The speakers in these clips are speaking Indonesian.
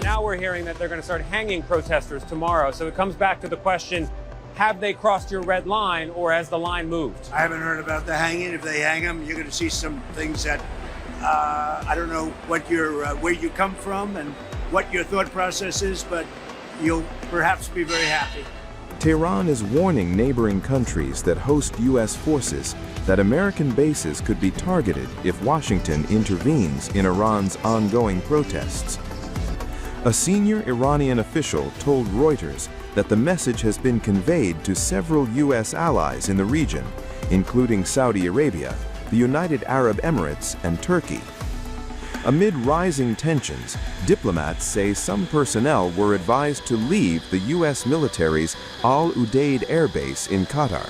Now we're hearing that they're going to start hanging protesters tomorrow. So it comes back to the question, have they crossed your red line or has the line moved? I haven't heard about the hanging. If they hang them, you're going to see some things that I don't know what where you come from and what your thought process is, but you'll perhaps be very happy. Tehran is warning neighboring countries that host U.S. forces that American bases could be targeted if Washington intervenes in Iran's ongoing protests. A senior Iranian official told Reuters that the message has been conveyed to several U.S. allies in the region, including Saudi Arabia, the United Arab Emirates, and Turkey. Amid rising tensions, diplomats say some personnel were advised to leave the U.S. military's Al Udeid Air Base in Qatar.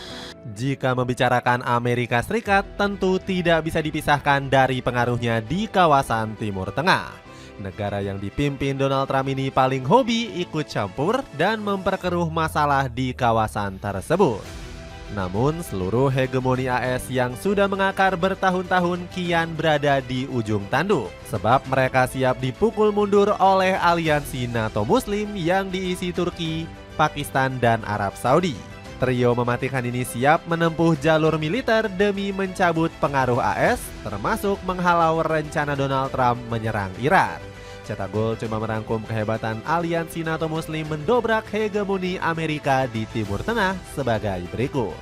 Jika membicarakan Amerika Serikat, tentu tidak bisa dipisahkan dari pengaruhnya di kawasan Timur Tengah. Negara yang dipimpin Donald Trump ini paling hobi ikut campur dan memperkeruh masalah di kawasan tersebut. Namun seluruh hegemoni AS yang sudah mengakar bertahun-tahun kian berada di ujung tanduk, sebab mereka siap dipukul mundur oleh aliansi NATO Muslim yang diisi Turki, Pakistan, dan Arab Saudi. Trio mematikan ini siap menempuh jalur militer demi mencabut pengaruh AS, termasuk menghalau rencana Donald Trump menyerang Iran. Cetak Gol cuma merangkum kehebatan aliansi NATO Muslim mendobrak hegemoni Amerika di Timur Tengah sebagai berikut.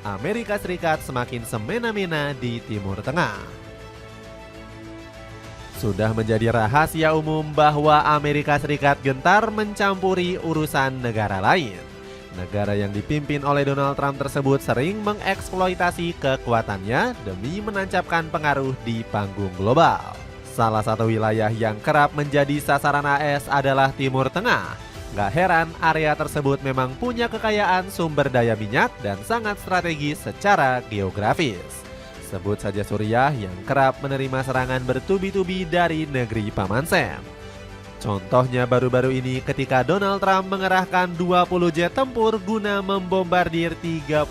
Amerika Serikat semakin semena-mena di Timur Tengah. Sudah menjadi rahasia umum bahwa Amerika Serikat gentar mencampuri urusan negara lain. Negara yang dipimpin oleh Donald Trump tersebut sering mengeksploitasi kekuatannya demi menancapkan pengaruh di panggung global. Salah satu wilayah yang kerap menjadi sasaran AS adalah Timur Tengah. Gak heran area tersebut memang punya kekayaan sumber daya minyak dan sangat strategis secara geografis. Sebut saja Suriah yang kerap menerima serangan bertubi-tubi dari negeri Paman Sam. Contohnya baru-baru ini ketika Donald Trump mengerahkan 20 jet tempur guna membombardir 35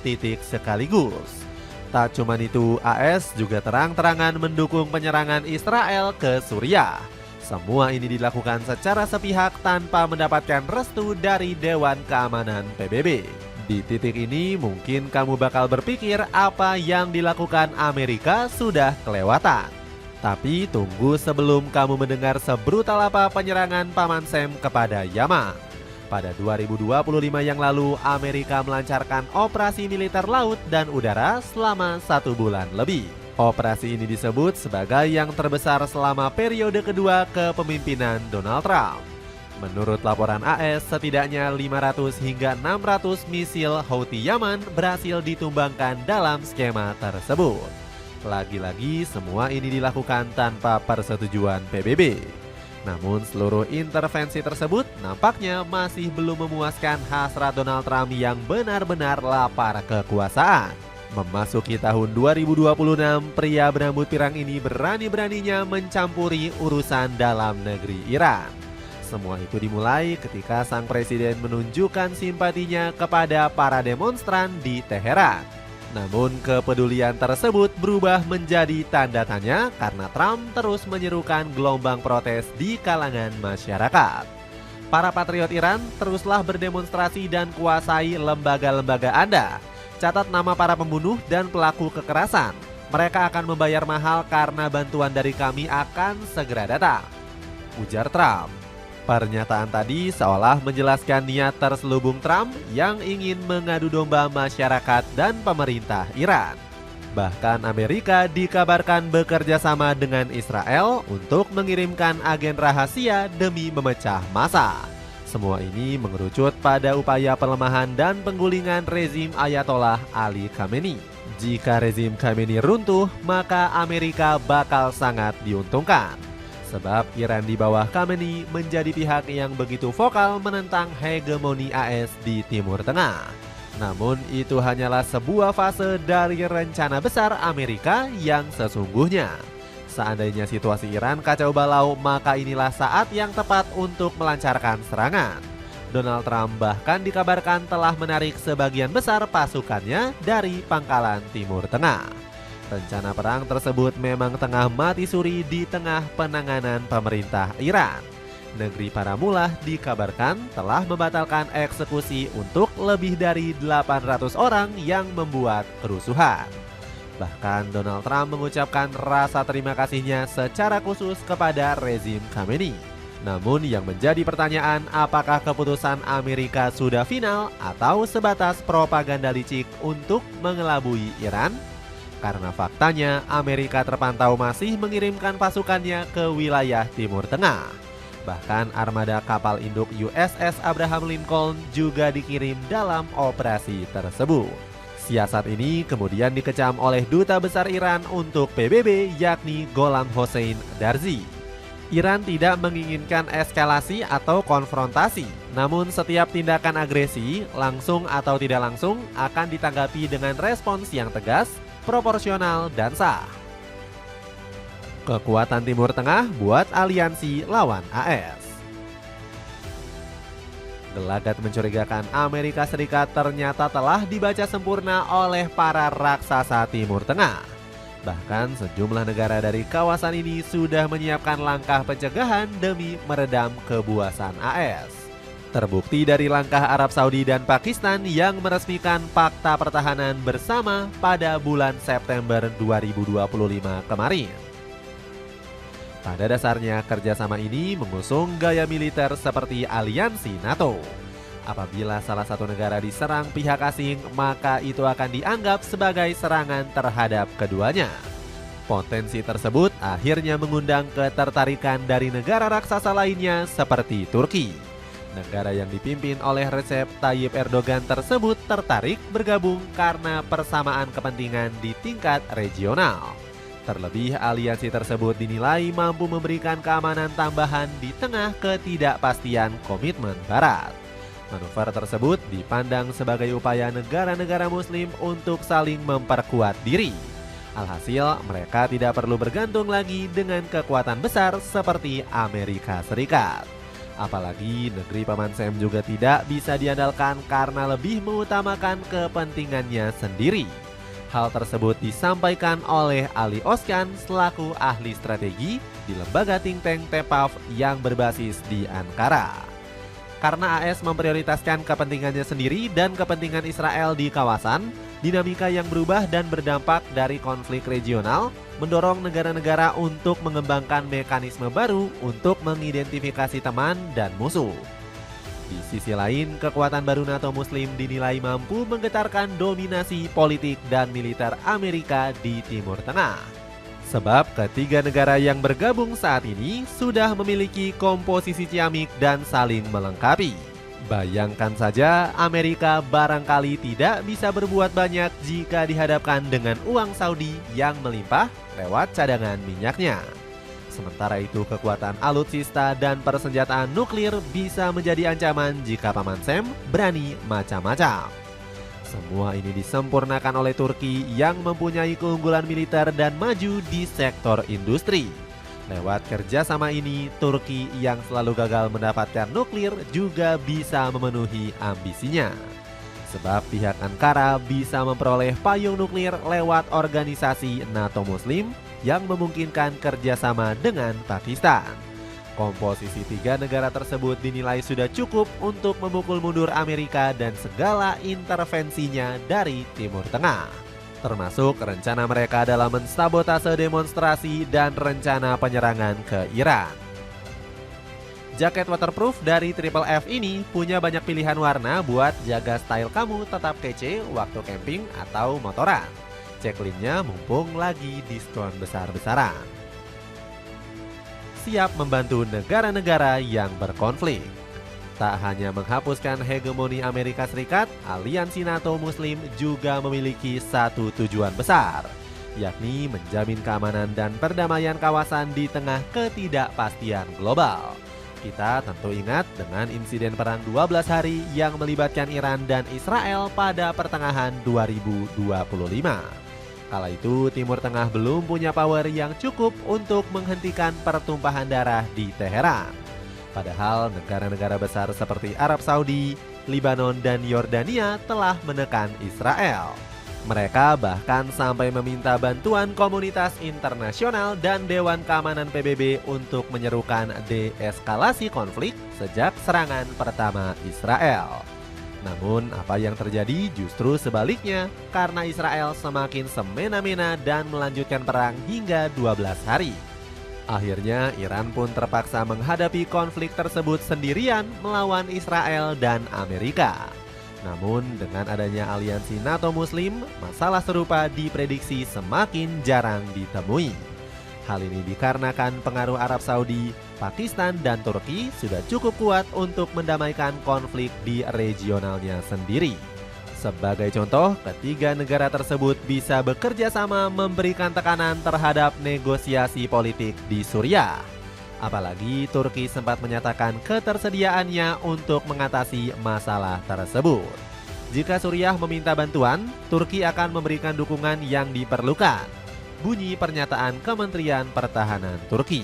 titik sekaligus. Tak cuma itu, AS juga terang-terangan mendukung penyerangan Israel ke Suriah. Semua ini dilakukan secara sepihak tanpa mendapatkan restu dari Dewan Keamanan PBB. Di titik ini mungkin kamu bakal berpikir apa yang dilakukan Amerika sudah kelewatan. Tapi tunggu sebelum kamu mendengar sebrutal apa penyerangan Paman Sam kepada Yaman. Pada 2025 yang lalu, Amerika melancarkan operasi militer laut dan udara selama 1 bulan lebih. Operasi ini disebut sebagai yang terbesar selama periode kedua kepemimpinan Donald Trump. Menurut laporan AS, setidaknya 500 hingga 600 misil Houthi Yaman berhasil ditumbangkan dalam skema tersebut. Lagi-lagi, semua ini dilakukan tanpa persetujuan PBB. Namun seluruh intervensi tersebut nampaknya masih belum memuaskan hasrat Donald Trump yang benar-benar lapar kekuasaan. Memasuki tahun 2026, pria berambut pirang ini berani-beraninya mencampuri urusan dalam negeri Iran. Semua itu dimulai ketika sang presiden menunjukkan simpatinya kepada para demonstran di Teheran. Namun kepedulian tersebut berubah menjadi tanda tanya karena Trump terus menyerukan gelombang protes di kalangan masyarakat. Para patriot Iran teruslah berdemonstrasi dan kuasai lembaga-lembaga Anda. Catat nama para pembunuh dan pelaku kekerasan. Mereka akan membayar mahal karena bantuan dari kami akan segera datang, ujar Trump. Pernyataan tadi seolah menjelaskan niat terselubung Trump yang ingin mengadu domba masyarakat dan pemerintah Iran. Bahkan Amerika dikabarkan bekerja sama dengan Israel untuk mengirimkan agen rahasia demi memecah massa. Semua ini mengerucut pada upaya pelemahan dan penggulingan rezim Ayatollah Ali Khamenei. Jika rezim Khamenei runtuh, maka Amerika bakal sangat diuntungkan. Sebab Iran di bawah Khamenei menjadi pihak yang begitu vokal menentang hegemoni AS di Timur Tengah. Namun itu hanyalah sebuah fase dari rencana besar Amerika yang sesungguhnya. Seandainya situasi Iran kacau balau, maka inilah saat yang tepat untuk melancarkan serangan. Donald Trump bahkan dikabarkan telah menarik sebagian besar pasukannya dari pangkalan Timur Tengah. Rencana perang tersebut memang tengah mati suri di tengah penanganan pemerintah Iran. Negeri para mullah dikabarkan telah membatalkan eksekusi untuk lebih dari 800 orang yang membuat kerusuhan. Bahkan Donald Trump mengucapkan rasa terima kasihnya secara khusus kepada rezim Khamenei. Namun yang menjadi pertanyaan, apakah keputusan Amerika sudah final atau sebatas propaganda licik untuk mengelabui Iran? Karena faktanya Amerika terpantau masih mengirimkan pasukannya ke wilayah Timur Tengah. Bahkan armada kapal induk USS Abraham Lincoln juga dikirim dalam operasi tersebut. Siasat ini kemudian dikecam oleh Duta Besar Iran untuk PBB yakni Gholam Hossein Darzi. Iran tidak menginginkan eskalasi atau konfrontasi, namun setiap tindakan agresi, langsung atau tidak langsung, akan ditanggapi dengan respons yang tegas, proporsional, dan sah. Kekuatan Timur Tengah buat aliansi lawan AS. Gelagat mencurigakan Amerika Serikat ternyata telah dibaca sempurna oleh para raksasa Timur Tengah. Bahkan sejumlah negara dari kawasan ini sudah menyiapkan langkah pencegahan demi meredam kebuasan AS. Terbukti dari langkah Arab Saudi dan Pakistan yang meresmikan Fakta Pertahanan bersama pada bulan September 2025 kemarin. Pada dasarnya kerjasama ini mengusung gaya militer seperti aliansi NATO. Apabila salah satu negara diserang pihak asing, maka itu akan dianggap sebagai serangan terhadap keduanya. Potensi tersebut akhirnya mengundang ketertarikan dari negara raksasa lainnya seperti Turki. Negara yang dipimpin oleh Recep Tayyip Erdogan tersebut tertarik bergabung karena persamaan kepentingan di tingkat regional. Terlebih aliansi tersebut dinilai mampu memberikan keamanan tambahan di tengah ketidakpastian komitmen Barat. Manuver tersebut dipandang sebagai upaya negara-negara Muslim untuk saling memperkuat diri. Alhasil, mereka tidak perlu bergantung lagi dengan kekuatan besar seperti Amerika Serikat. Apalagi negeri Paman Sam juga tidak bisa diandalkan karena lebih mengutamakan kepentingannya sendiri. Hal tersebut disampaikan oleh Ali Oskan selaku ahli strategi di lembaga think tank TEPAV yang berbasis di Ankara. Karena AS memprioritaskan kepentingannya sendiri dan kepentingan Israel di kawasan, dinamika yang berubah dan berdampak dari konflik regional mendorong negara-negara untuk mengembangkan mekanisme baru untuk mengidentifikasi teman dan musuh. Di sisi lain, kekuatan baru NATO Muslim dinilai mampu menggetarkan dominasi politik dan militer Amerika di Timur Tengah. Sebab ketiga negara yang bergabung saat ini sudah memiliki komposisi ciamik dan saling melengkapi. Bayangkan saja Amerika barangkali tidak bisa berbuat banyak jika dihadapkan dengan uang Saudi yang melimpah lewat cadangan minyaknya. Sementara itu kekuatan alutsista dan persenjataan nuklir bisa menjadi ancaman jika Paman Sam berani macam-macam. Semua ini disempurnakan oleh Turki yang mempunyai keunggulan militer dan maju di sektor industri. Lewat kerjasama ini, Turki yang selalu gagal mendapatkan nuklir juga bisa memenuhi ambisinya. Sebab pihak Ankara bisa memperoleh payung nuklir lewat organisasi NATO Muslim yang memungkinkan kerjasama dengan Pakistan. Komposisi tiga negara tersebut dinilai sudah cukup untuk memukul mundur Amerika dan segala intervensinya dari Timur Tengah. Termasuk rencana mereka dalam mensabotase demonstrasi dan rencana penyerangan ke Iran. Jaket waterproof dari Triple F ini punya banyak pilihan warna buat jaga style kamu tetap kece waktu camping atau motoran. Cek linknya mumpung lagi diskon besar-besaran. Siap membantu negara-negara yang berkonflik. Tak hanya menghapuskan hegemoni Amerika Serikat, aliansi NATO Muslim juga memiliki satu tujuan besar, yakni menjamin keamanan dan perdamaian kawasan di tengah ketidakpastian global. Kita tentu ingat dengan insiden perang 12 hari yang melibatkan Iran dan Israel pada pertengahan 2025. Kala itu Timur Tengah belum punya power yang cukup untuk menghentikan pertumpahan darah di Teheran. Padahal negara-negara besar seperti Arab Saudi, Lebanon, dan Yordania telah menekan Israel. Mereka bahkan sampai meminta bantuan komunitas internasional dan Dewan Keamanan PBB untuk menyerukan deeskalasi konflik sejak serangan pertama Israel. Namun apa yang terjadi justru sebaliknya, karena Israel semakin semena-mena dan melanjutkan perang hingga 12 hari. Akhirnya Iran pun terpaksa menghadapi konflik tersebut sendirian melawan Israel dan Amerika. Namun dengan adanya aliansi NATO Muslim, masalah serupa diprediksi semakin jarang ditemui. Hal ini dikarenakan pengaruh Arab Saudi, Pakistan, dan Turki sudah cukup kuat untuk mendamaikan konflik di regionalnya sendiri. Sebagai contoh, ketiga negara tersebut bisa bekerja sama memberikan tekanan terhadap negosiasi politik di Suriah. Apalagi Turki sempat menyatakan ketersediaannya untuk mengatasi masalah tersebut. Jika Suriah meminta bantuan, Turki akan memberikan dukungan yang diperlukan. Bunyi pernyataan Kementerian Pertahanan Turki.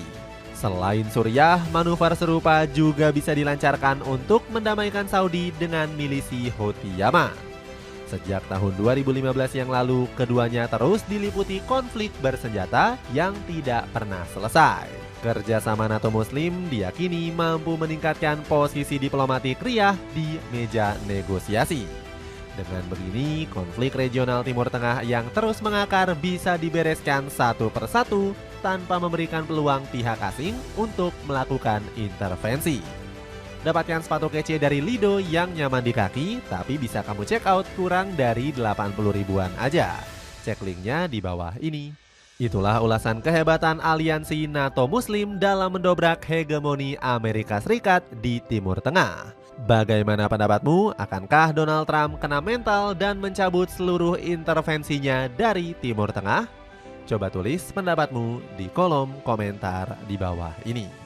Selain Suriah, manuver serupa juga bisa dilancarkan untuk mendamaikan Saudi dengan milisi Houthi Yaman. Sejak tahun 2015 yang lalu, keduanya terus diliputi konflik bersenjata yang tidak pernah selesai. Kerjasama NATO Muslim diyakini mampu meningkatkan posisi diplomatik Riyadh di meja negosiasi. Dengan begini, konflik regional Timur Tengah yang terus mengakar bisa dibereskan satu persatu tanpa memberikan peluang pihak asing untuk melakukan intervensi. Dapatkan sepatu kece dari Lido yang nyaman di kaki, tapi bisa kamu check out kurang dari 80 ribuan aja. Cek linknya di bawah ini. Itulah ulasan kehebatan aliansi NATO Muslim dalam mendobrak hegemoni Amerika Serikat di Timur Tengah. Bagaimana pendapatmu? Akankah Donald Trump kena mental dan mencabut seluruh intervensinya dari Timur Tengah? Coba tulis pendapatmu di kolom komentar di bawah ini.